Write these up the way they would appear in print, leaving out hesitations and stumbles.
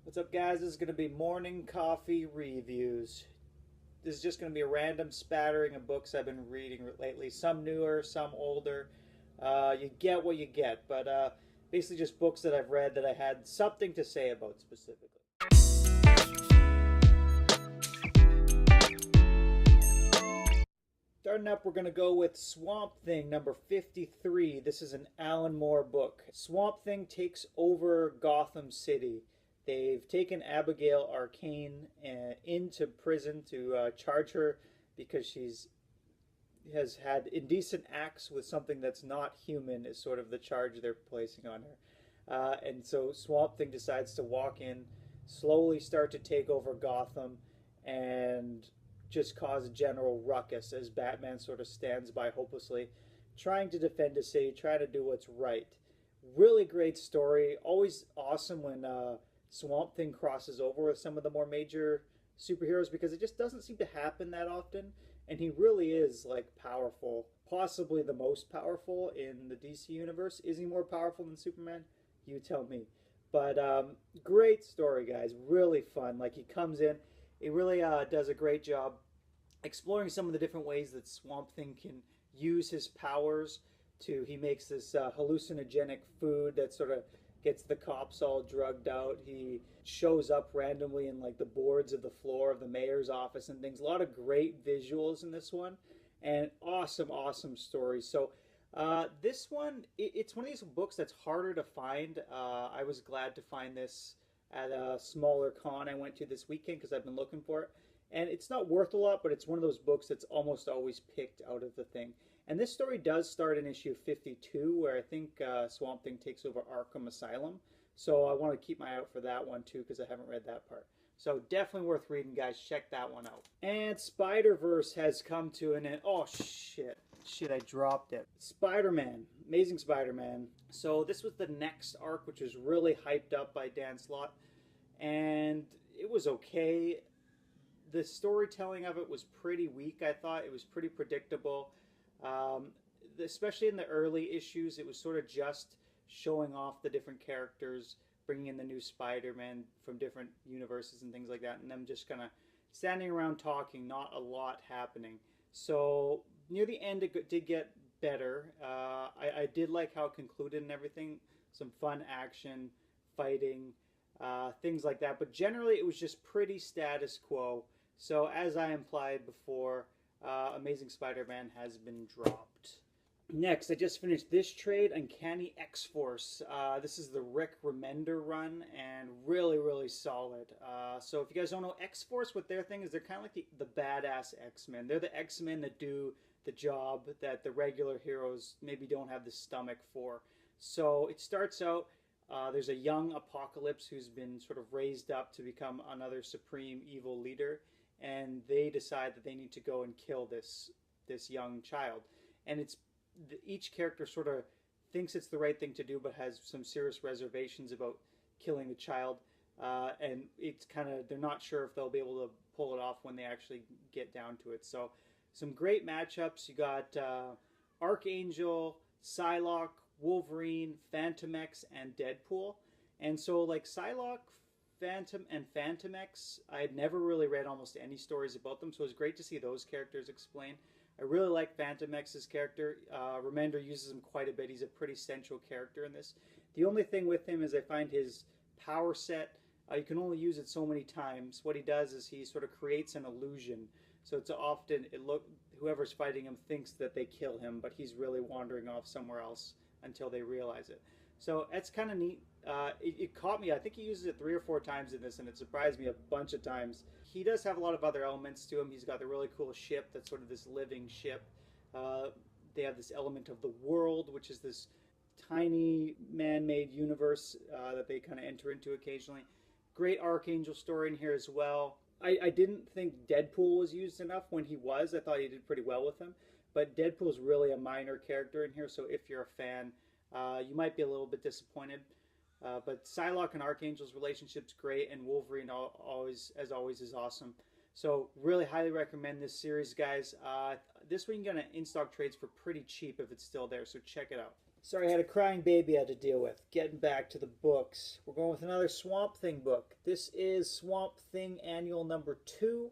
What's up, guys? This is going to be morning coffee reviews. This is just going to be a random spattering of books I've been reading lately. Some newer, some older. You get what you get, but basically just books that I've read that I had something to say about specifically. Starting up, we're going to go with Swamp Thing number 53. This is an Alan Moore book. Swamp Thing takes over Gotham City. They've taken Abigail Arcane into prison to charge her because she's has had indecent acts with something that's not human is sort of the charge they're placing on her. And so Swamp Thing decides to walk in, slowly start to take over Gotham, and just cause a general ruckus as Batman sort of stands by hopelessly, trying to defend his city, trying to do what's right. Really great story. Always awesome when Swamp Thing crosses over with some of the more major superheroes because it just doesn't seem to happen that often. And he really is like powerful, possibly the most powerful in the DC universe. Is he more powerful than Superman? You tell me. But great story, guys. Really fun. Like he comes in, he really does a great job exploring some of the different ways that Swamp Thing can use his powers to. He makes this hallucinogenic food that sort of gets the cops all drugged out. He shows up randomly in like the boards of the floor of the mayor's office and things. A lot of great visuals in this one, and awesome stories. So this one, it's one of these books that's harder to find. I was glad to find this at a smaller con I went to this weekend because I've been looking for it. And it's not worth a lot, but it's one of those books that's almost always picked out of the thing. And this story does start in issue 52, where I think Swamp Thing takes over Arkham Asylum. So I want to keep my eye out for that one, too, because I haven't read that part. So definitely worth reading, guys. Check that one out. And Spider-Verse has come to an end. Oh, shit. I dropped it. Spider-Man. Amazing Spider-Man. So this was the next arc, which was really hyped up by Dan Slott. And it was okay. The storytelling of it was pretty weak, I thought. It was pretty predictable. Especially in the early issues, it was sort of just showing off the different characters, bringing in the new Spider-Man from different universes and things like that, and them just kind of standing around talking, not a lot happening. So near the end, it did get better. I did like how it concluded and everything. Some fun action, fighting, things like that. But generally, it was just pretty status quo. So as I implied before, Amazing Spider-Man has been dropped. Next, I just finished this trade, Uncanny X-Force. This is the Rick Remender run, and really solid. So if you guys don't know, X-Force, what their thing is, they're kind of like the badass X-Men. They're the X-Men that do the job that the regular heroes maybe don't have the stomach for. So it starts out, there's a young Apocalypse who's been sort of raised up to become another supreme evil leader, and they decide that they need to go and kill this young child. And each character sort of thinks it's the right thing to do, but has some serious reservations about killing the child. And it's kind of, they're not sure if they'll be able to pull it off when they actually get down to it. So some great matchups. You got Archangel, Psylocke, Wolverine, Fantomex, and Deadpool. And so like Psylocke, Phantom, and Fantomex, I had never really read almost any stories about them, so it was great to see those characters explained. I really like Fantomex's character. Remender uses him quite a bit. He's a pretty central character in this. The only thing with him is I find his power set, you can only use it so many times. What he does is he sort of creates an illusion. So it's often, whoever's fighting him thinks that they kill him, but he's really wandering off somewhere else until they realize it. So that's kind of neat. It caught me. I think he uses it 3 or 4 times in this, and it surprised me a bunch of times. He does have a lot of other elements to him. He's got the really cool ship that's sort of this living ship. They have this element of the world, which is this tiny man-made universe that they kind of enter into occasionally. Great Archangel story in here as well. I didn't think Deadpool was used enough when he was. I thought he did pretty well with him. But Deadpool's really a minor character in here, so if you're a fan, you might be a little bit disappointed. But Psylocke and Archangel's relationship's great, and Wolverine as always is awesome. So really highly recommend this series, guys. This one you can get in stock trades for pretty cheap if it's still there, so check it out. Sorry, I had a crying baby I had to deal with. Getting back to the books. We're going with another Swamp Thing book. This is Swamp Thing Annual number 2.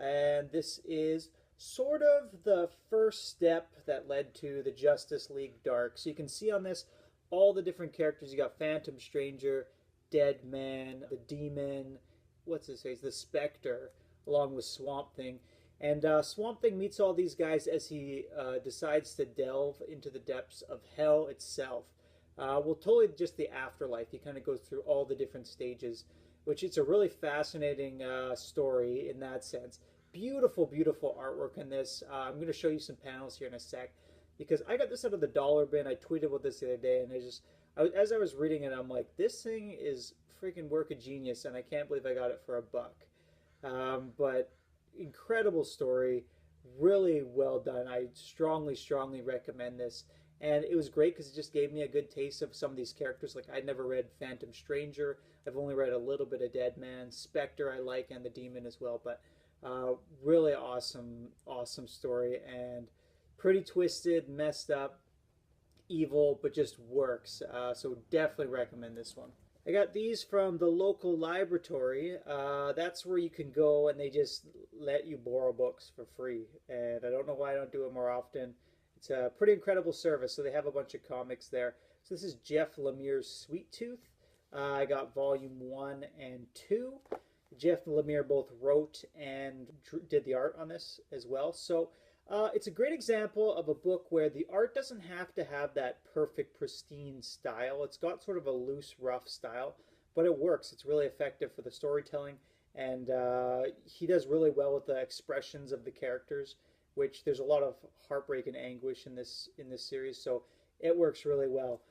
And this is sort of the first step that led to the Justice League Dark. So you can see on this all the different characters. You got Phantom Stranger, Dead Man, the Demon, what's his face, the Spectre, along with Swamp Thing. And Swamp Thing meets all these guys as he decides to delve into the depths of hell itself. Well, totally just the afterlife. He kind of goes through all the different stages, which it's a really fascinating story in that sense. Beautiful, beautiful artwork in this. I'm going to show you some panels here in a sec, because I got this out of the dollar bin. I tweeted about this the other day, and as I was reading it, I'm like, this thing is freaking work of genius, and I can't believe I got it for $1. But incredible story, really well done. I strongly, strongly recommend this. And it was great because it just gave me a good taste of some of these characters. Like, I'd never read Phantom Stranger. I've only read a little bit of Dead Man. Spectre I like, and the Demon as well. But really awesome, awesome story. And pretty twisted, messed up, evil, but just works. So definitely recommend this one. I got these from the local library. That's where you can go and they just let you borrow books for free. And I don't know why I don't do it more often. It's a pretty incredible service. So they have a bunch of comics there. So this is Jeff Lemire's Sweet Tooth. I got volume 1 and 2. Jeff Lemire both wrote and did the art on this as well. So it's a great example of a book where the art doesn't have to have that perfect, pristine style. It's got sort of a loose, rough style, but it works. It's really effective for the storytelling, and he does really well with the expressions of the characters, which there's a lot of heartbreak and anguish in this series, so it works really well.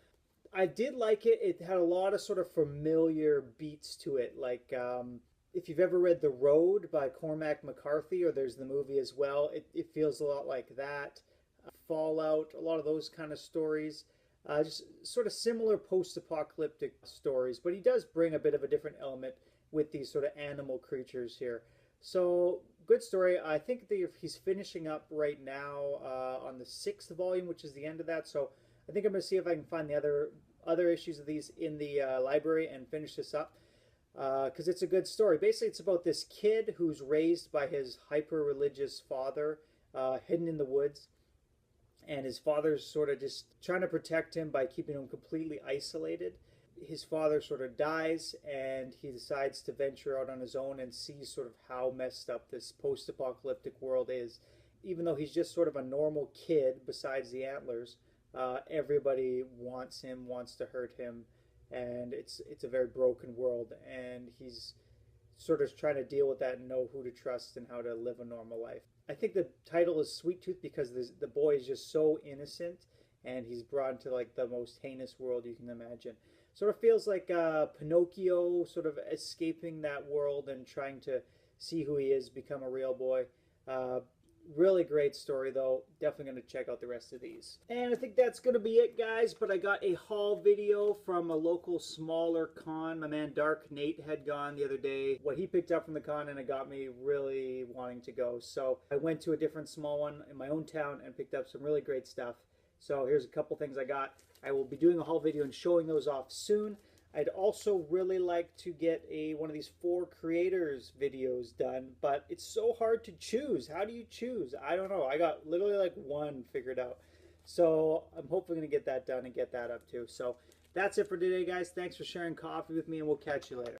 I did like it. It had a lot of sort of familiar beats to it, like if you've ever read The Road by Cormac McCarthy, or there's the movie as well, it feels a lot like that. Fallout, a lot of those kind of stories. Just sort of similar post-apocalyptic stories, but he does bring a bit of a different element with these sort of animal creatures here. So, good story. I think he's finishing up right now on the 6th volume, which is the end of that. So, I think I'm going to see if I can find the other issues of these in the library and finish this up. Because it's a good story. Basically, it's about this kid who's raised by his hyper-religious father, hidden in the woods. And his father's sort of just trying to protect him by keeping him completely isolated. His father sort of dies, and he decides to venture out on his own and see sort of how messed up this post-apocalyptic world is. Even though he's just sort of a normal kid, besides the antlers, everybody wants him, wants to hurt him. And it's a very broken world, and he's sort of trying to deal with that and know who to trust and how to live a normal life. I think the title is Sweet Tooth because the boy is just so innocent, and he's brought into like the most heinous world you can imagine. Sort of feels like Pinocchio sort of escaping that world and trying to see who he is, become a real boy. Really great story, though. Definitely going to check out the rest of these. And I think that's going to be it, guys. But I got a haul video from a local smaller con. My man Dark Nate had gone the other day. What he picked up from the con, and it got me really wanting to go. So I went to a different small one in my own town and picked up some really great stuff. So here's a couple things I got. I will be doing a haul video and showing those off soon. I'd also really like to get one of these 4 creators videos done, but it's so hard to choose. How do you choose? I don't know. I got literally like 1 figured out. So I'm hopefully going to get that done and get that up too. So that's it for today, guys. Thanks for sharing coffee with me, and we'll catch you later.